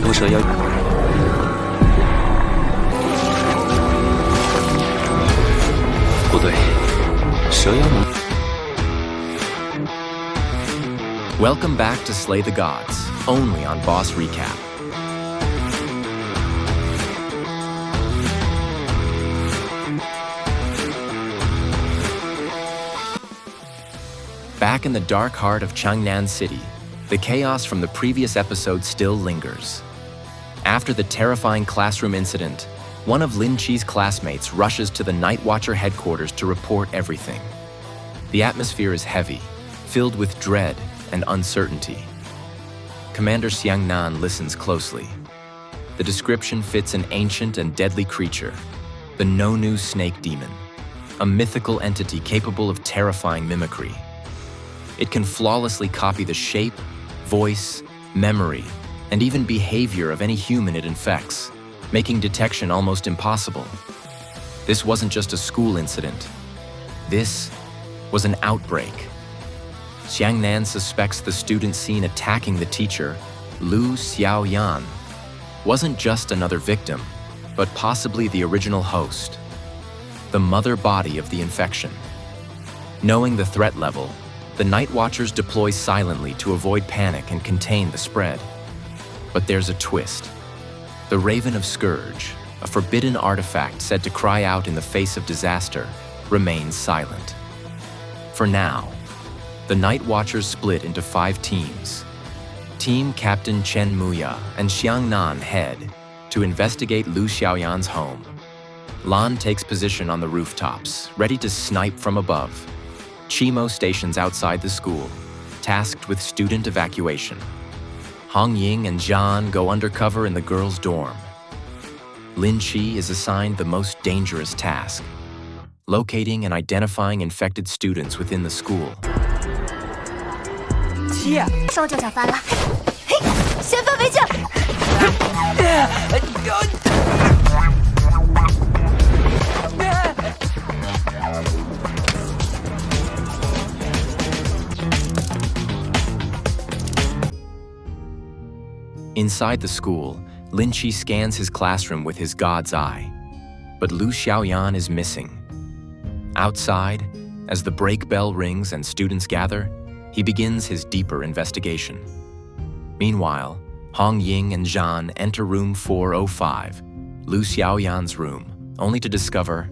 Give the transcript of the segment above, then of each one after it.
头蛇要……不对，蛇妖能。 Welcome back to Slay the Gods, only on Boss Recap. Back in the dark heart of Changnan City, the chaos from the previous episode still lingers. After the terrifying classroom incident, one of Lin Chi's classmates rushes to the Night Watcher headquarters to report everything. The atmosphere is heavy, filled with dread and uncertainty. Commander Xiangnan listens closely. The description fits an ancient and deadly creature, the Nonu snake demon, a mythical entity capable of terrifying mimicry. It can flawlessly copy the shape, voice, memory, and even behavior of any human it infects, making detection almost impossible. This wasn't just a school incident. This was an outbreak. Xiangnan suspects the student seen attacking the teacher, Lu Xiaoyan, wasn't just another victim, but possibly the original host, the mother body of the infection. Knowing the threat level, the Night Watchers deploy silently to avoid panic and contain the spread. But there's a twist. The Raven of Scourge, a forbidden artifact said to cry out in the face of disaster, remains silent. For now, the Night Watchers split into 5 teams. Team Captain Chen Muya and Xiangnan head to investigate Lu Xiaoyan's home. Lan takes position on the rooftops, ready to snipe from above. Chimo stations outside the school, tasked with student evacuation. Hong Ying and Zhan go undercover in the girls' dorm. Lin Chi is assigned the most dangerous task, locating and identifying infected students within the school. 手就想翻了，嘿，先发为敬。Inside the school, Lin Chi scans his classroom with his god's eye. But Lu Xiaoyan is missing. Outside, as the break bell rings and students gather, he begins his deeper investigation. Meanwhile, Hong Ying and Zhan enter room 405, Lu Xiaoyan's room, only to discover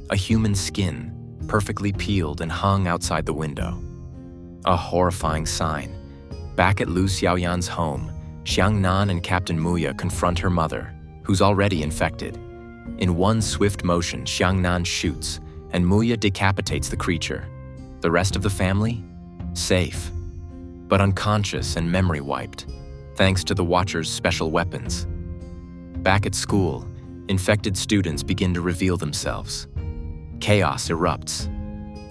a human skin, perfectly peeled and hung outside the window. A horrifying sign. Back at Lu Xiaoyan's home, Xiangnan and Captain Muya confront her mother, who's already infected. In one swift motion, Xiangnan shoots, and Muya decapitates the creature. The rest of the family? Safe, but unconscious and memory wiped, thanks to the Watcher's special weapons. Back at school, infected students begin to reveal themselves. Chaos erupts.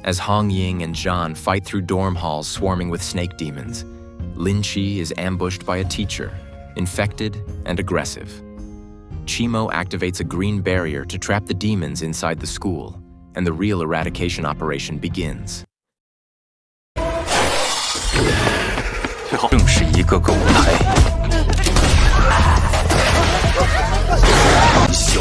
As Hong Ying and Zhan fight through dorm halls swarming with snake demons, Lin Chi is ambushed by a teacher, infected and aggressive. Chimo activates a green barrier to trap the demons inside the school, and the real eradication operation begins. 正是一个个舞台。秀。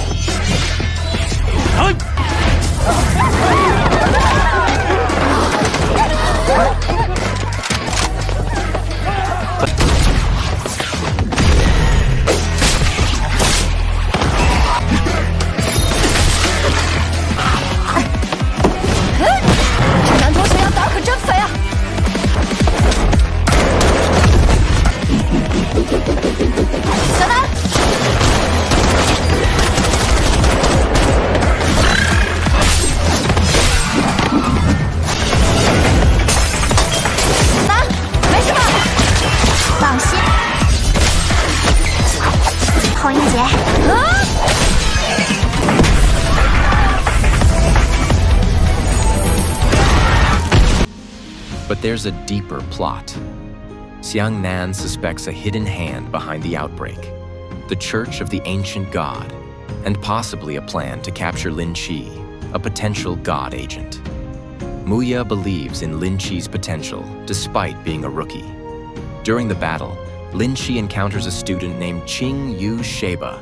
这男同学要胆可真肥啊！ 小南，南，没事吧？放心，红英姐。啊！ But there's a deeper plot. Xiangnan suspects a hidden hand behind the outbreak, the Church of the Ancient God, and possibly a plan to capture Lin Chi, a potential God agent. Muya believes in Lin Chi's potential, despite being a rookie. During the battle, Lin Chi encounters a student named Qing Yu Sheba,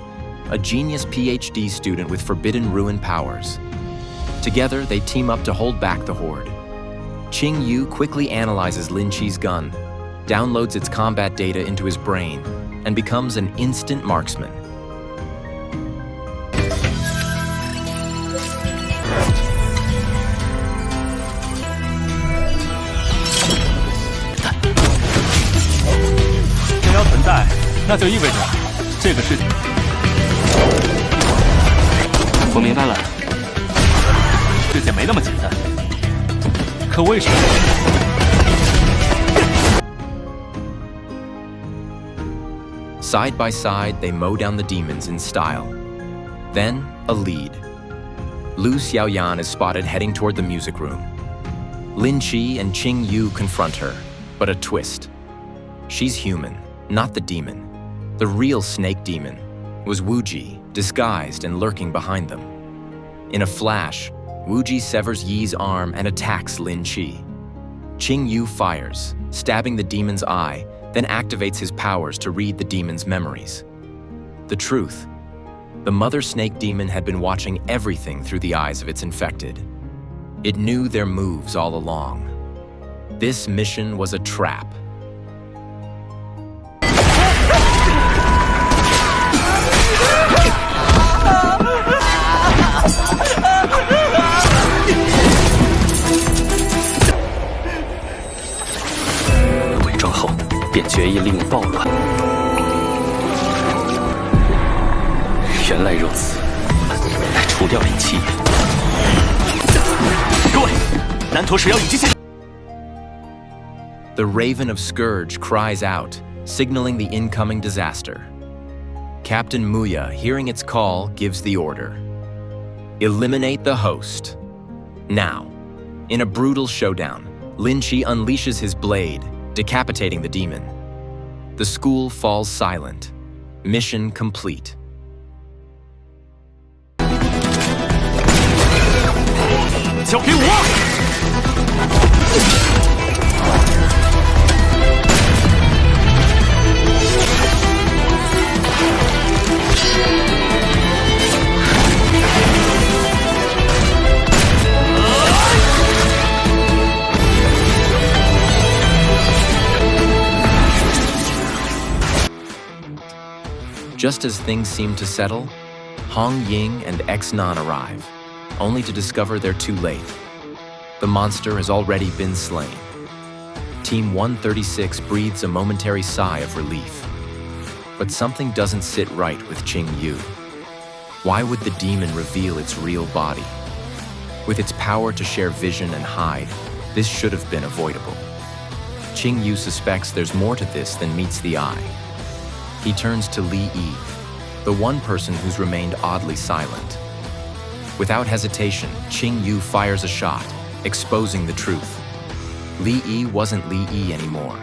a genius PhD student with forbidden ruin powers. Together, they team up to hold back the Horde. Qing Yu quickly analyzes Lin Chi's gun, downloads its combat data into his brain, and becomes an instant marksman. Side by side, they mow down the demons in style. Then, a lead. Lu Xiaoyan is spotted heading toward the music room. Lin Chi and Qing Yu confront her, but a twist. She's human, not the demon. The real snake demon was Wuji, disguised and lurking behind them. In a flash, Wuji severs Yi's arm and attacks Lin Chi. Qing Yu fires, stabbing the demon's eye, then activates his powers to read the demon's memories. The truth: the mother snake demon had been watching everything through the eyes of its infected. It knew their moves all along. This mission was a trap. The Raven of Scourge cries out, signaling the incoming disaster. Captain Muya, hearing its call, gives the order. Eliminate the host. Now, in a brutal showdown, Lin Chi unleashes his blade, decapitating the demon. The school falls silent. Mission complete. Just as things seem to settle, Hong Ying and X-Nan arrive, only to discover they're too late. The monster has already been slain. Team 136 breathes a momentary sigh of relief. But something doesn't sit right with Qing Yu. Why would the demon reveal its real body? With its power to share vision and hide, this should have been avoidable. Qing Yu suspects there's more to this than meets the eye. He turns to Li Yi, the one person who's remained oddly silent. Without hesitation, Qing Yu fires a shot, exposing the truth. Li Yi wasn't Li Yi anymore.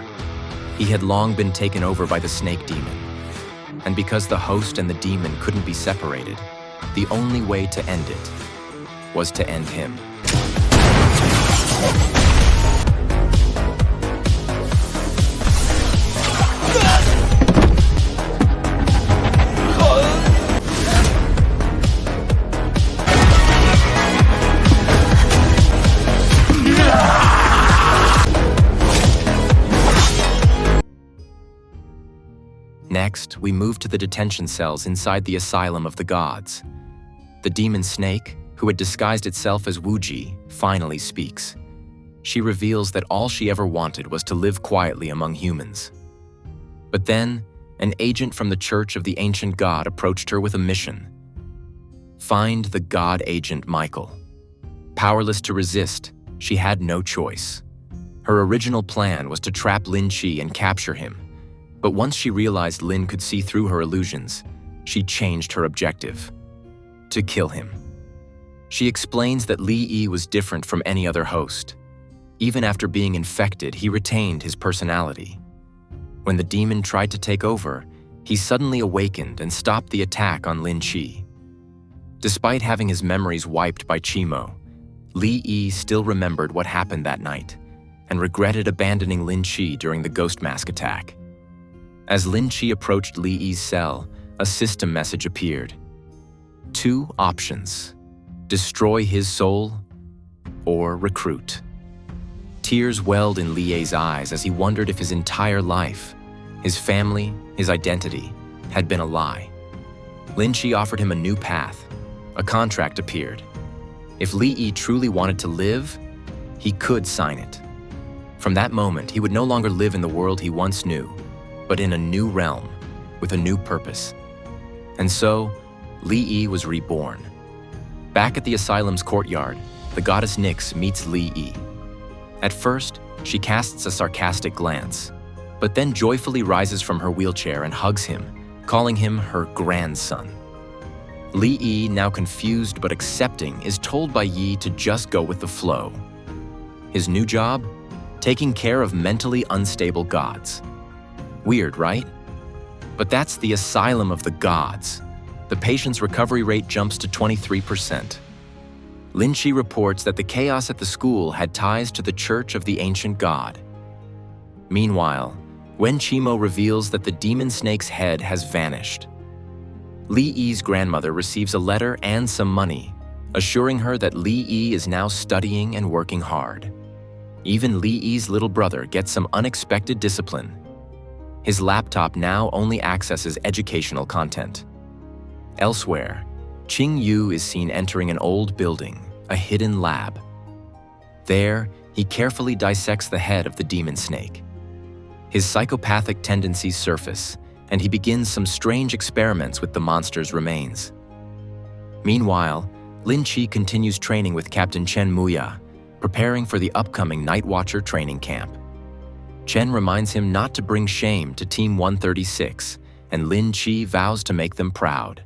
He had long been taken over by the snake demon. And because the host and the demon couldn't be separated, the only way to end it was to end him. Next, we move to the detention cells inside the Asylum of the Gods. The demon snake, who had disguised itself as Wuji, finally speaks. She reveals that all she ever wanted was to live quietly among humans. But then, an agent from the Church of the Ancient God approached her with a mission. Find the God agent Michael. Powerless to resist, she had no choice. Her original plan was to trap Lin Chi and capture him. But once she realized Lin could see through her illusions, she changed her objective: to kill him. She explains that Li Yi was different from any other host. Even after being infected, he retained his personality. When the demon tried to take over, he suddenly awakened and stopped the attack on Lin Chi. Despite having his memories wiped by Qimo, Li Yi still remembered what happened that night and regretted abandoning Lin Chi during the ghost mask attack. As Lin Chi approached Li Yi's cell, a system message appeared. 2 options: destroy his soul or recruit. Tears welled in Li Yi's eyes as he wondered if his entire life, his family, his identity, had been a lie. Lin Chi offered him a new path. A contract appeared. If Li Yi truly wanted to live, he could sign it. From that moment, he would no longer live in the world he once knew, but in a new realm, with a new purpose. And so, Li Yi was reborn. Back at the asylum's courtyard, the goddess Nyx meets Li Yi. At first, she casts a sarcastic glance, but then joyfully rises from her wheelchair and hugs him, calling him her grandson. Li Yi, now confused but accepting, is told by Yi to just go with the flow. His new job? Taking care of mentally unstable gods. Weird, right? But that's the asylum of the gods. The patient's recovery rate jumps to 23%. Lin Chi reports that the chaos at the school had ties to the Church of the Ancient God. Meanwhile, Wen Qimo reveals that the demon snake's head has vanished. Li Yi's grandmother receives a letter and some money, assuring her that Li Yi is now studying and working hard. Even Li Yi's little brother gets some unexpected discipline. His laptop now only accesses educational content. Elsewhere, Qing Yu is seen entering an old building, a hidden lab. There, he carefully dissects the head of the demon snake. His psychopathic tendencies surface, and he begins some strange experiments with the monster's remains. Meanwhile, Lin Chi continues training with Captain Chen Muya, preparing for the upcoming Night Watcher training camp. Chen reminds him not to bring shame to Team 136, and Lin Chi vows to make them proud.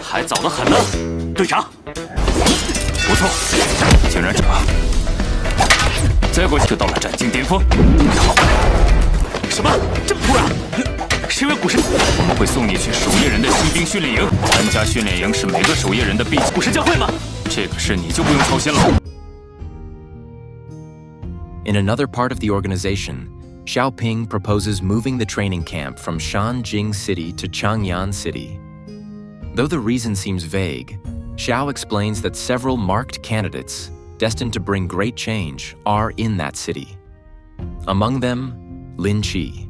还早得很呢，队长。不错，竟然再过去就到了战境巅峰。好，什么？这么突然？谁为古神？我们会送你去守夜人的新兵训练营。参加训练营是每个守夜人的必经。古神教会吗？这个事你就不用操心了。In another part of the organization, Xiaoping proposes moving the training camp from Shanjing City to Chang'an City. Though the reason seems vague, Xiao explains that several marked candidates, destined to bring great change, are in that city. Among them, Lin Chi.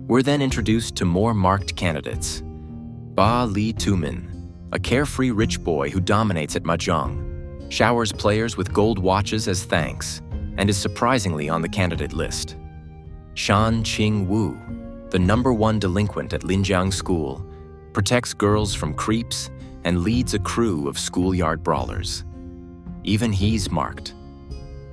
We're then introduced to more marked candidates. Ba Li Tumin, a carefree rich boy who dominates at mahjong, showers players with gold watches as thanks, and is surprisingly on the candidate list. Shan Qing Wu, the #1 delinquent at Linjiang School, protects girls from creeps and leads a crew of schoolyard brawlers. Even he's marked.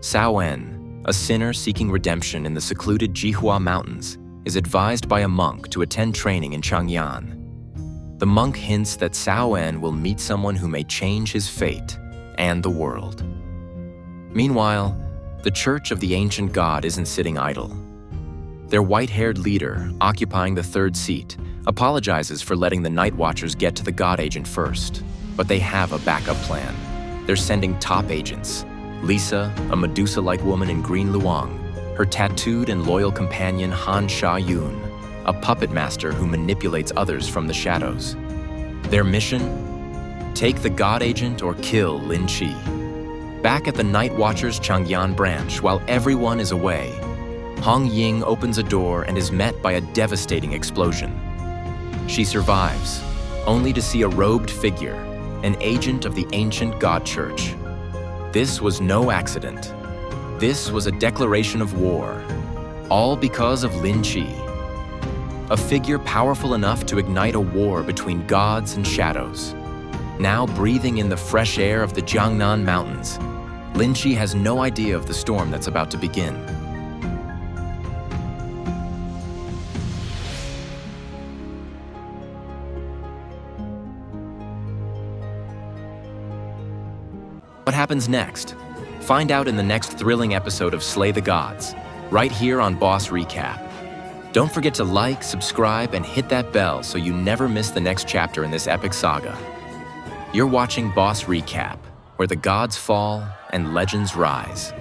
Cao En, a sinner seeking redemption in the secluded Jihua Mountains, is advised by a monk to attend training in Chang'an. The monk hints that Cao En will meet someone who may change his fate and the world. Meanwhile, the Church of the Ancient God isn't sitting idle. Their white-haired leader, occupying the 3rd seat, apologizes for letting the Night Watchers get to the God Agent first, but they have a backup plan. They're sending top agents. Lisa, a Medusa-like woman in green luang, her tattooed and loyal companion Han Sha-Yun, a puppet master who manipulates others from the shadows. Their mission? Take the God Agent or kill Lin Chi. Back at the Night Watchers Chang'an branch, while everyone is away, Hong Ying opens a door and is met by a devastating explosion. She survives, only to see a robed figure, an agent of the ancient God Church. This was no accident. This was a declaration of war, all because of Lin Chi. A figure powerful enough to ignite a war between gods and shadows. Now breathing in the fresh air of the Jiangnan Mountains, Lin Chi has no idea of the storm that's about to begin. What happens next? Find out in the next thrilling episode of Slay the Gods, right here on Boss Recap. Don't forget to like, subscribe, and hit that bell so you never miss the next chapter in this epic saga. You're watching Boss Recap, where the gods fall and legends rise.